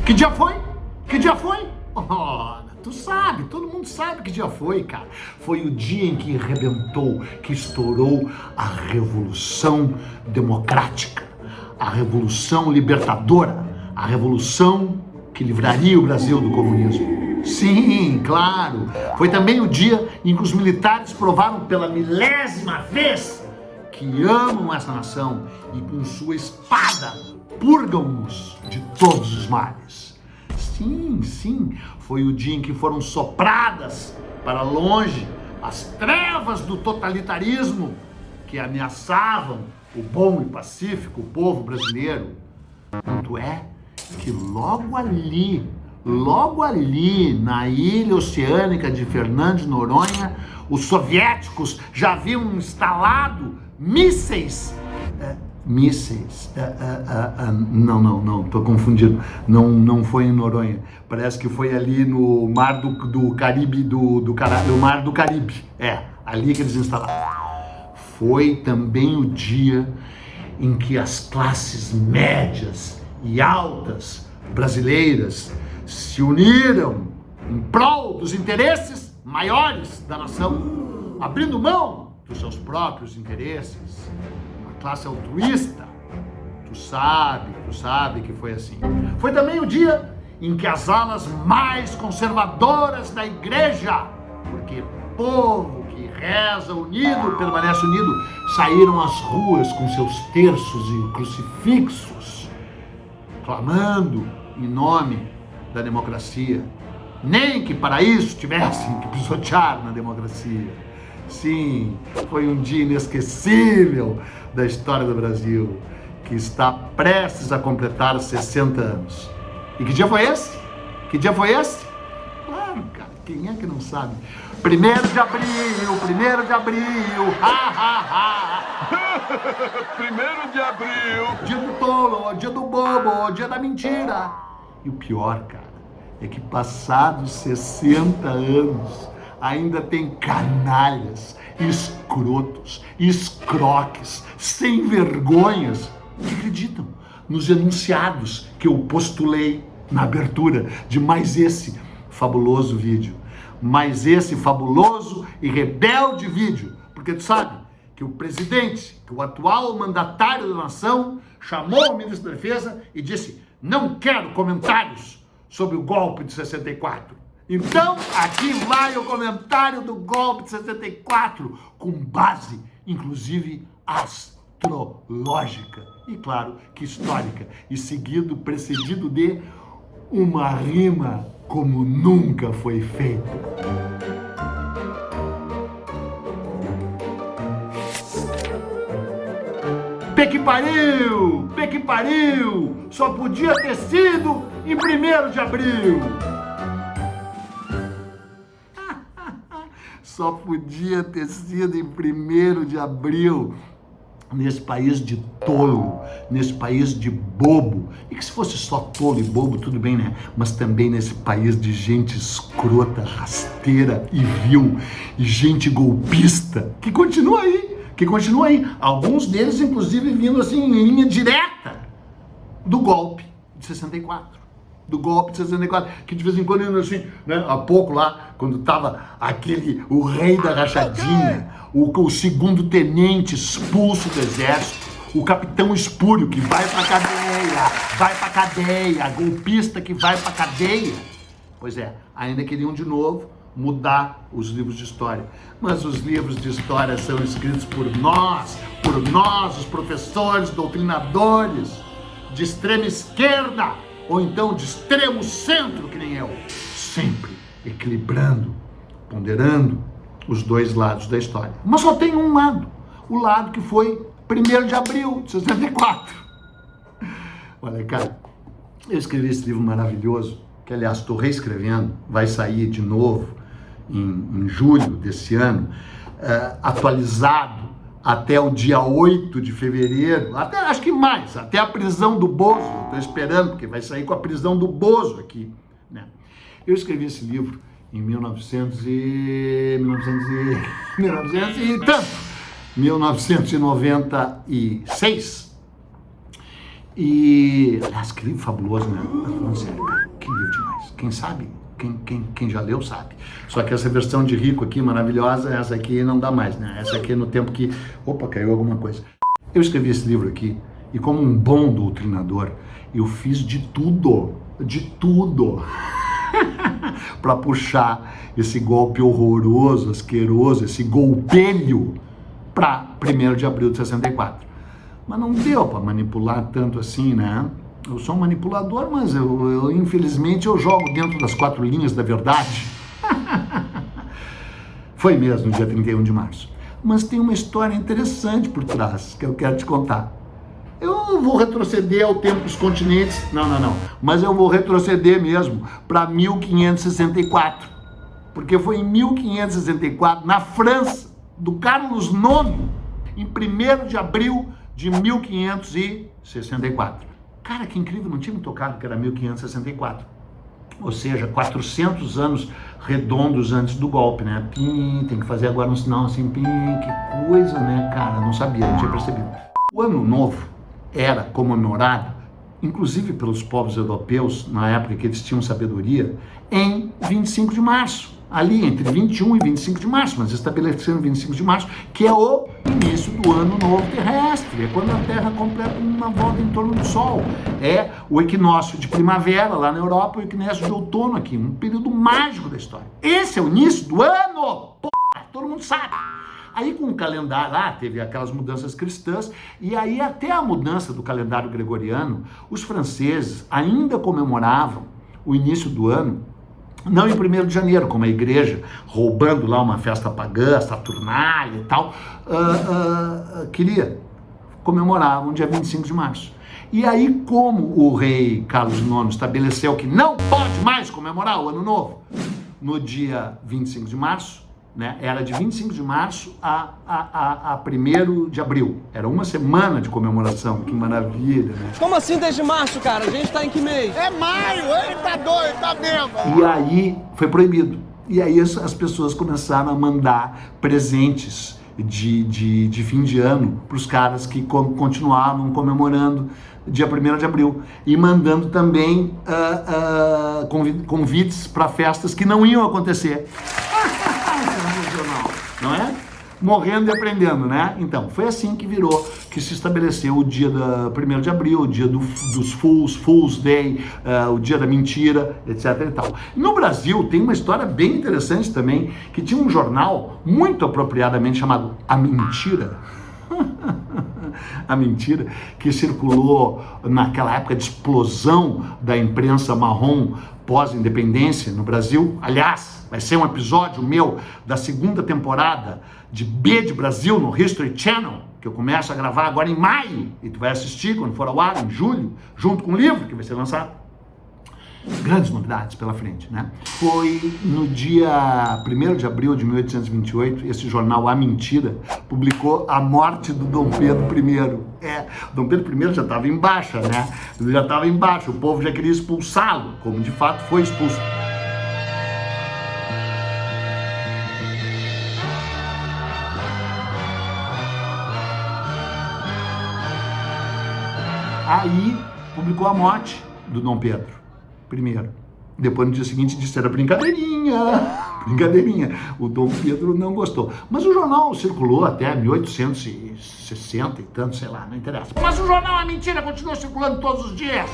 Que dia foi? Que dia foi? Oh, tu sabe, todo mundo sabe que dia foi, cara. Foi o dia em que rebentou, que estourou a Revolução Democrática, a Revolução Libertadora, a Revolução que livraria o Brasil do comunismo. Sim, claro. Foi também o dia em que os militares provaram pela milésima vez que amam essa nação e com sua espada purgam-nos de todos os males. Sim, sim, foi o dia em que foram sopradas para longe as trevas do totalitarismo que ameaçavam o bom e pacífico povo brasileiro. Tanto é que logo ali, na ilha oceânica de Fernando de Noronha, os soviéticos já haviam instalado mísseis. Não, tô confundido. Não foi em Noronha. Parece que foi ali no mar do Caribe, no mar do Caribe. É, ali que eles instalaram. Foi também o dia em que as classes médias e altas brasileiras se uniram em prol dos interesses maiores da nação, abrindo mão dos seus próprios interesses. Uma classe altruísta. Tu sabe que foi assim. Foi também o dia em que as alas mais conservadoras da igreja, porque povo que reza unido permanece unido, saíram às ruas com seus terços e crucifixos, clamando em nome da democracia. Nem que para isso tivessem que pisotear na democracia. Sim, foi um dia inesquecível da história do Brasil, que está prestes a completar 60 anos. E que dia foi esse? Que dia foi esse? Claro, cara, quem é que não sabe? 1º de abril, 1º de abril, ha, ha, ha. 1º de abril. Dia do tolo, dia do bobo, dia da mentira. E o pior, cara, é que passados 60 anos, ainda tem canalhas, escrotos, escroques, sem vergonhas, que acreditam nos enunciados que eu postulei na abertura de mais esse fabuloso vídeo. Mais esse fabuloso e rebelde vídeo. Porque tu sabe que o presidente, que o atual mandatário da nação, chamou o ministro da Defesa e disse: não quero comentários sobre o golpe de 64. Então, aqui vai o comentário do golpe de 64, com base, inclusive, astrológica. E claro que histórica. E seguido, precedido de uma rima como nunca foi feita. Pê que pariu, só podia ter sido em 1º de abril. Só podia ter sido em 1º de abril, nesse país de tolo, nesse país de bobo. E que se fosse só tolo e bobo, tudo bem, né? Mas também nesse país de gente escrota, rasteira e vil, e gente golpista, que continua aí. Alguns deles, inclusive, vindo assim em linha direta do golpe de 64. Que de vez em quando, assim, né, há pouco lá, quando tava o rei da rachadinha, o segundo tenente expulso do exército, o capitão espúrio que vai pra cadeia, golpista que vai pra cadeia. Pois é, ainda queriam de novo mudar os livros de história. Mas os livros de história são escritos por nós, os professores, doutrinadores de extrema esquerda, ou então de extremo centro, que nem eu, sempre equilibrando, ponderando os dois lados da história. Mas só tem um lado, o lado que foi 1º de abril de 64. Olha, cara, eu escrevi esse livro maravilhoso, que aliás estou reescrevendo, vai sair de novo em julho desse ano, atualizado até o dia 8 de fevereiro, até acho que mais, até a prisão do Bozo. Estou esperando, porque vai sair com a prisão do Bozo aqui, né? Eu escrevi esse livro em 1996. E, aliás, que livro fabuloso, né? Falando sério, cara. Quem sabe, quem já leu sabe. Só que essa versão de rico aqui, maravilhosa, essa aqui não dá mais, né? Essa aqui é no tempo que... Opa, caiu alguma coisa. Eu escrevi esse livro aqui e como um bom doutrinador, eu fiz de tudo para puxar esse golpe horroroso, asqueroso, esse golpelho para 1º de abril de 64. Mas não deu para manipular tanto assim, né? Eu sou um manipulador, mas infelizmente eu jogo dentro das 4 linhas da verdade. Foi mesmo no dia 31 de março. Mas tem uma história interessante por trás que eu quero te contar. Eu vou retroceder ao tempo dos continentes, não, mas eu vou retroceder mesmo para 1564, porque foi em 1564, na França, do Carlos IX, em 1º de abril de 1564. Cara, que incrível, não tinha me tocado que era 1564, ou seja, 400 anos redondos antes do golpe, né? Pim, tem que fazer agora um sinal assim, pim, que coisa, né, cara, não sabia, não tinha percebido. O Ano Novo era comemorado, inclusive pelos povos europeus, na época que eles tinham sabedoria, em 25 de março, ali entre 21 e 25 de março, mas estabelecendo 25 de março, que é o início do Ano Novo terrestre, é quando a Terra completa uma volta em torno do Sol, é o equinócio de primavera lá na Europa, o equinócio de outono aqui, um período mágico da história. Esse é o início do ano, porra, todo mundo sabe. Aí com o calendário lá, teve aquelas mudanças cristãs, e aí até a mudança do calendário gregoriano, os franceses ainda comemoravam o início do ano, não em 1º de janeiro, como a igreja, roubando lá uma festa pagã, saturnália e tal, queria comemorar no dia 25 de março. E aí, como o rei Carlos IX estabeleceu que não pode mais comemorar o Ano Novo no dia 25 de março, né? Era de 25 de março a 1º de abril. Era uma semana de comemoração, que maravilha, né? Como assim desde março, cara? A gente tá em que mês? É maio, ele tá doido, tá mesmo. E aí foi proibido. E aí as pessoas começaram a mandar presentes de fim de ano para os caras que continuavam comemorando dia 1º de abril. E mandando também convites para festas que não iam acontecer. Não é? Morrendo e aprendendo, né? Então, foi assim que virou, que se estabeleceu o dia da 1º de abril, o dia dos Fool's Day, o dia da mentira, etc e tal. No Brasil tem uma história bem interessante também, que tinha um jornal muito apropriadamente chamado A Mentira. A Mentira, que circulou naquela época de explosão da imprensa marrom pós-independência no Brasil. Aliás, vai ser um episódio meu da 2ª temporada de B de Brasil no History Channel, que eu começo a gravar agora em maio, e tu vai assistir quando for ao ar, em julho, junto com o livro que vai ser lançado. Grandes novidades pela frente, né? Foi no dia 1º de abril de 1828, esse jornal A Mentira publicou a morte do Dom Pedro I. Dom Pedro I já estava em baixa, né? Ele já estava em baixa, o povo já queria expulsá-lo, como de fato foi expulso. Aí publicou a morte do Dom Pedro I. Depois no dia seguinte disse era brincadeirinha. O Dom Pedro não gostou. Mas o jornal circulou até 1860 e tanto, sei lá, não interessa. Mas o jornal A Mentira continua circulando todos os dias.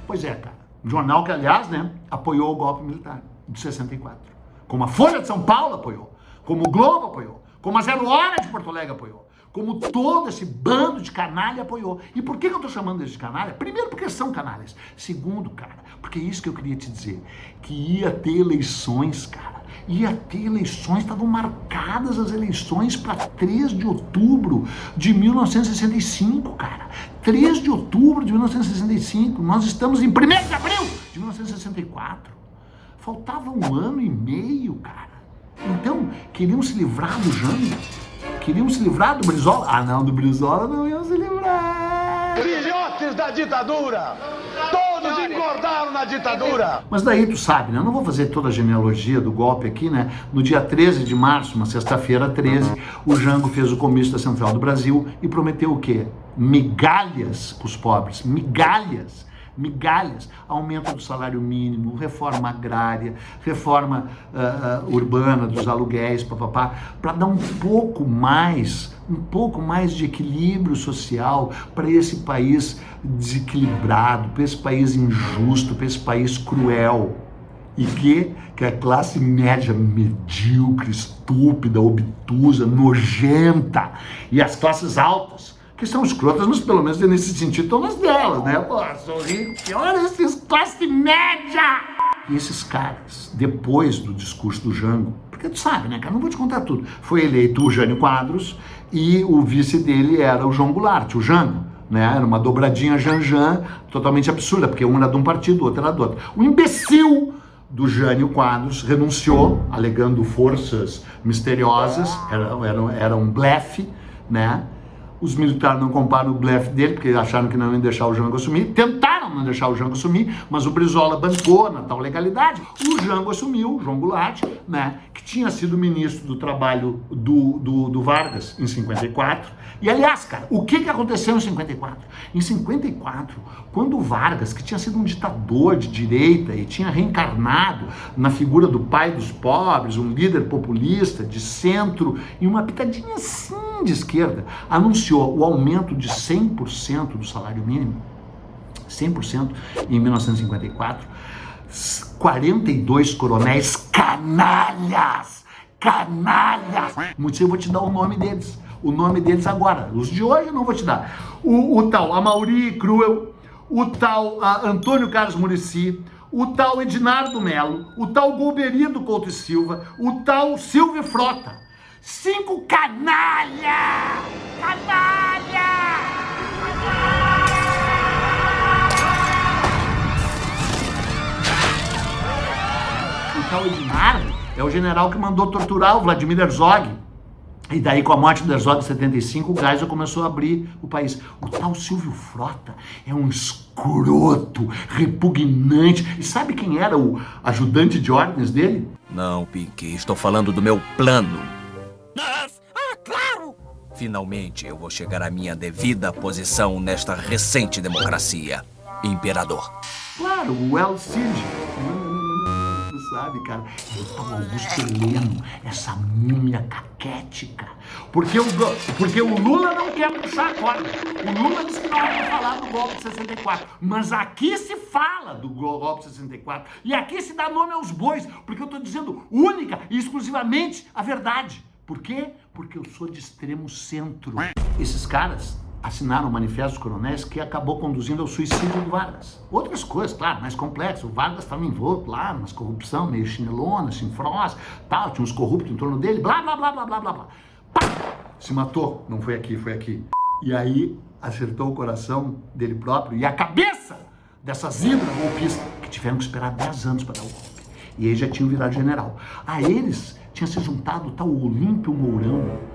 Pois é, cara. Um jornal que, aliás, né, apoiou o golpe militar de 64. Como a Folha de São Paulo apoiou, como o Globo apoiou, como a 0 Hora de Porto Alegre apoiou, como todo esse bando de canalha apoiou. E por que eu tô chamando eles de canalha? Primeiro, porque são canalhas. Segundo, cara, porque é isso que eu queria te dizer, que ia ter eleições, cara. Ia ter eleições, estavam marcadas as eleições para 3 de outubro de 1965, cara. 3 de outubro de 1965. Nós estamos em 1º de abril de 1964. Faltava 1 ano e meio, cara. Então, queriam se livrar do Jango. Queriam se livrar do Brizola? Ah, não, do Brizola não iam se livrar. Filhotes da ditadura! Todos engordaram na ditadura! Mas daí tu sabe, né? Eu não vou fazer toda a genealogia do golpe aqui, né? No dia 13 de março, uma sexta-feira 13, o Jango fez o comício da Central do Brasil e prometeu o quê? Migalhas para os pobres. Migalhas. migalhas, aumento do salário mínimo, reforma agrária, reforma urbana dos aluguéis, para dar um pouco mais de equilíbrio social para esse país desequilibrado, para esse país injusto, para esse país cruel. E que a classe média medíocre, estúpida, obtusa, nojenta, e as classes altas, que são escrotas, mas pelo menos nesse sentido estão nas delas, né? Pô, sou rico, pior esses classe média! E esses caras, depois do discurso do Jango, porque tu sabe, né, cara, não vou te contar tudo, foi eleito o Jânio Quadros e o vice dele era o João Goulart, o Jango, né? Era uma dobradinha Janjan totalmente absurda, porque um era de um partido, o outro era do outro. O imbecil do Jânio Quadros renunciou, alegando forças misteriosas, era um blefe, né? Os militares não compraram o blefe dele, porque acharam que não iam deixar o Jango assumir, tentaram não deixar o Jango assumir, mas o Brizola bancou na tal legalidade, o Jango assumiu, o João Goulart, né? Que tinha sido ministro do trabalho do Vargas em 54, e aliás, cara, o que aconteceu em 54? Em 54, quando o Vargas, que tinha sido um ditador de direita e tinha reencarnado na figura do pai dos pobres, um líder populista de centro e uma pitadinha assim de esquerda, anunciou o aumento de 100% do salário mínimo, 100% em 1954, 42 coronéis canalhas, eu vou te dar o nome deles agora, os de hoje eu não vou te dar, o tal Amaury Cruel, o tal Antônio Carlos Muricy, o tal Edinardo Melo, o tal Golberindo Couto e Silva, o tal Silvio Frota. 5 canalha! O tal Edinardo é o general que mandou torturar o Vladimir Herzog. E daí, com a morte do Herzog em 75, o Geisel começou a abrir o país. O tal Silvio Frota é um escroto, repugnante. E sabe quem era o ajudante de ordens dele? Não, Pinky, estou falando do meu plano. Claro! Finalmente eu vou chegar à minha devida posição nesta recente democracia. Imperador. Claro, o El Cid. Sabe, cara, é o Augusto Heleno, essa múmia caquética. Porque o Lula não quer puxar a corda. O Lula disse que não vai falar do golpe de 64. Mas aqui se fala do golpe de 64. E aqui se dá nome aos bois. Porque eu tô dizendo única e exclusivamente a verdade. Por quê? Porque eu sou de extremo centro. Esses caras assinaram o Manifesto dos Coronéis, que acabou conduzindo ao suicídio do Vargas. Outras coisas, claro, mais complexas. O Vargas estava envolto lá, umas corrupção, meio chinelona, chinfrosa, tal, tinha uns corruptos em torno dele, blá, blá, blá, blá, blá, blá, blá. Pá! Se matou. Não foi aqui, foi aqui. E aí acertou o coração dele próprio e a cabeça dessas hidras golpistas, que tiveram que esperar 10 anos para dar o golpe. E aí já tinham virado general. A eles tinha se juntado o tal Olímpio Mourão,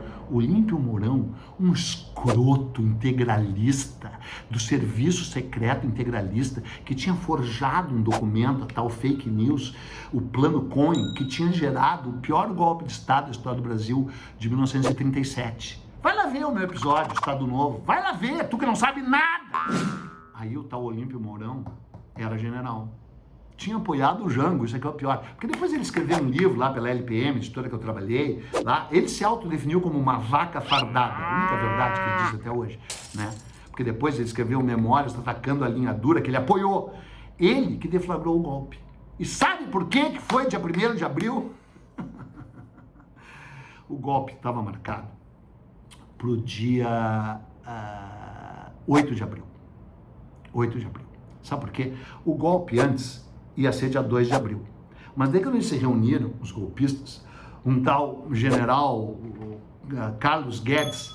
um escroto integralista do serviço secreto integralista que tinha forjado um documento, a tal fake news, o Plano Cunha, que tinha gerado o pior golpe de Estado da história do Brasil de 1937. Vai lá ver o meu episódio, Estado Novo, vai lá ver, tu que não sabe nada. Aí o tal Olímpio Mourão era general. Tinha apoiado o Jango, isso aqui é o pior. Porque depois ele escreveu um livro lá pela LPM, editora que eu trabalhei, lá, ele se autodefiniu como uma vaca fardada, a única verdade que ele diz até hoje, né? Porque depois ele escreveu memórias atacando a linha dura que ele apoiou. Ele que deflagrou o golpe. E sabe por que foi dia 1º de abril? O golpe estava marcado para o dia 8 de abril. 8 de abril. Sabe por quê? O golpe antes ia ser dia 2 de abril. Mas daí quando eles se reuniram, os golpistas, um tal general Carlos Guedes,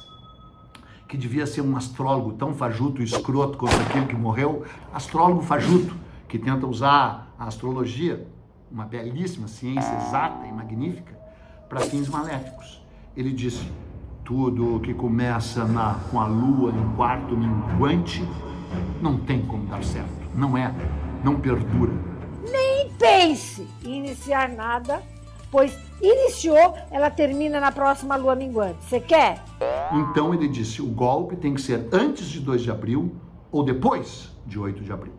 que devia ser um astrólogo tão fajuto e escroto quanto aquele que morreu, astrólogo fajuto, que tenta usar a astrologia, uma belíssima ciência exata e magnífica, para fins maléficos. Ele disse, tudo que começa com a lua em quarto minguante não tem como dar certo, não perdura. Nem pense em iniciar nada, pois iniciou, ela termina na próxima lua minguante. Você quer? Então ele disse, o golpe tem que ser antes de 2 de abril ou depois de 8 de abril.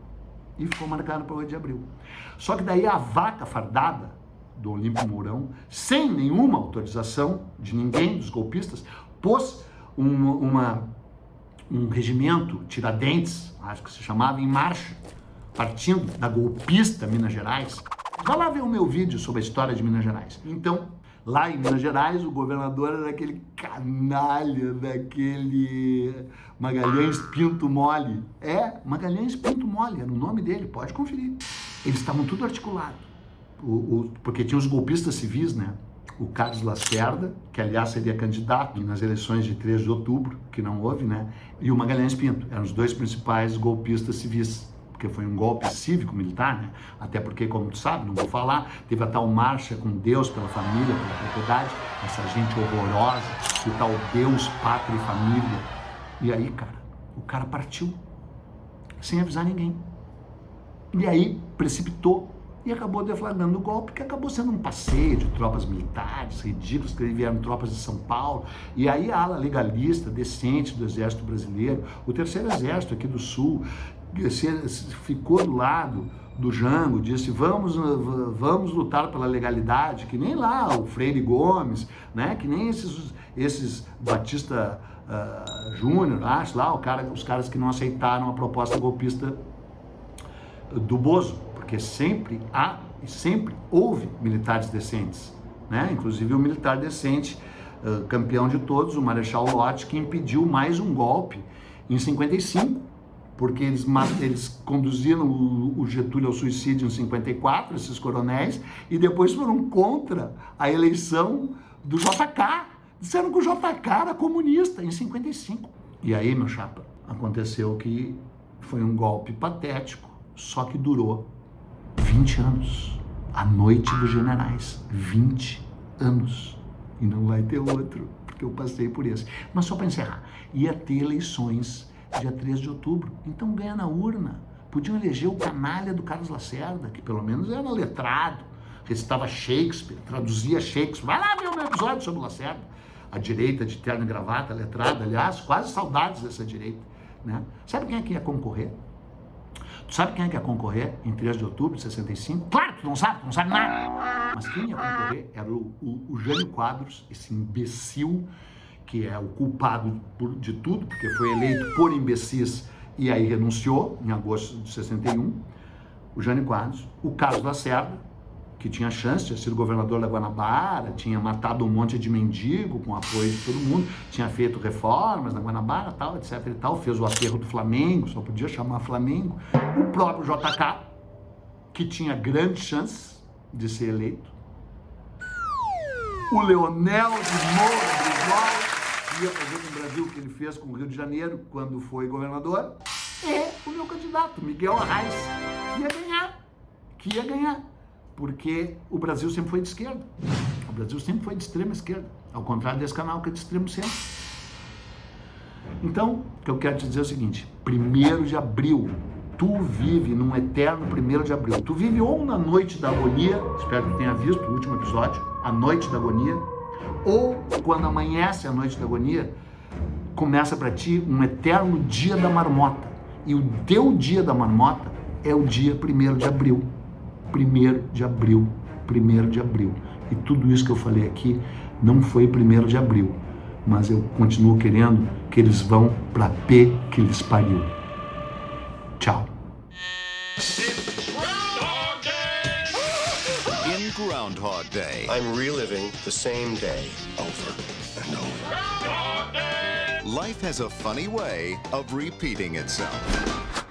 e ficou marcado para 8 de abril. Só que daí a vaca fardada do Olímpio Mourão, sem nenhuma autorização de ninguém, dos golpistas, pôs um regimento Tiradentes, acho que se chamava, em marcha, partindo da golpista Minas Gerais. Vai lá ver o meu vídeo sobre a história de Minas Gerais. Então, lá em Minas Gerais, o governador era aquele canalha, daquele Magalhães Pinto Mole. Magalhães Pinto Mole, era o nome dele, pode conferir. Eles estavam tudo articulados, porque tinha os golpistas civis, né? O Carlos Lacerda, que aliás seria candidato nas eleições de 3 de outubro, que não houve, né? E o Magalhães Pinto, eram os dois principais golpistas civis, porque foi um golpe cívico-militar, né? Até porque, como tu sabe, não vou falar, teve a tal marcha com Deus pela família, pela propriedade, essa gente horrorosa, o tal Deus, pátria e família. E aí, cara, o cara partiu, sem avisar ninguém. E aí, precipitou e acabou deflagrando o golpe, que acabou sendo um passeio de tropas militares ridículos, que vieram tropas de São Paulo, e aí a ala legalista, decente do Exército Brasileiro, o Terceiro Exército aqui do Sul, ficou do lado do Jango, disse, vamos lutar pela legalidade, que nem lá o Freire Gomes, né, que nem esses Batista Júnior, acho lá, os caras que não aceitaram a proposta golpista do Bozo, porque sempre há e sempre houve militares decentes, né? Inclusive o militar decente, campeão de todos, o Marechal Lott, que impediu mais um golpe em 55, porque eles conduziram o Getúlio ao suicídio em 54, esses coronéis, e depois foram contra a eleição do JK, disseram que o JK era comunista em 55. E aí, meu chapa, aconteceu que foi um golpe patético, só que durou 20 anos, a noite dos generais, 20 anos, e não vai ter outro, porque eu passei por esse. Mas só para encerrar, ia ter eleições dia 3 de outubro, então ganha na urna, podiam eleger o canalha do Carlos Lacerda, que pelo menos era letrado, recitava Shakespeare, traduzia Shakespeare, vai lá ver o meu episódio sobre o Lacerda, a direita de terno e gravata, letrada, aliás, quase saudades dessa direita, né? Sabe quem é que ia concorrer? Tu sabe quem é que ia concorrer em 3 de outubro de 65? Claro que tu não sabe nada. Mas quem ia concorrer era o Jânio Quadros, esse imbecil, que é o culpado de tudo, porque foi eleito por imbecis e aí renunciou em agosto de 61. O Jânio Quadros, o Carlos Lacerda, que tinha chance, tinha sido governador da Guanabara, tinha matado um monte de mendigo com apoio de todo mundo, tinha feito reformas na Guanabara, tal, etc e tal, fez o aterro do Flamengo, só podia chamar Flamengo. O próprio JK, que tinha grande chance de ser eleito. O Leonel de Moura Brizola, que ia fazer com o Brasil o que ele fez com o Rio de Janeiro quando foi governador. E o meu candidato, Miguel Arraes, que ia ganhar. Porque o Brasil sempre foi de esquerda. O Brasil sempre foi de extrema esquerda. Ao contrário desse canal que é de extremo centro. Então, o que eu quero te dizer é o seguinte. 1º de abril. Tu vive num eterno 1º de abril. Tu vive ou na noite da agonia. Espero que tenha visto o último episódio. A noite da agonia. Ou quando amanhece a noite da agonia, começa para ti um eterno dia da marmota. E o teu dia da marmota é o dia 1º de abril. 1º de abril, 1º de abril. E tudo isso que eu falei aqui não foi 1º de abril, mas eu continuo querendo que eles vão pra P que eles pariu. Tchau. In Groundhog Day, I'm reliving the same day over and over. life has a funny way of repeating itself.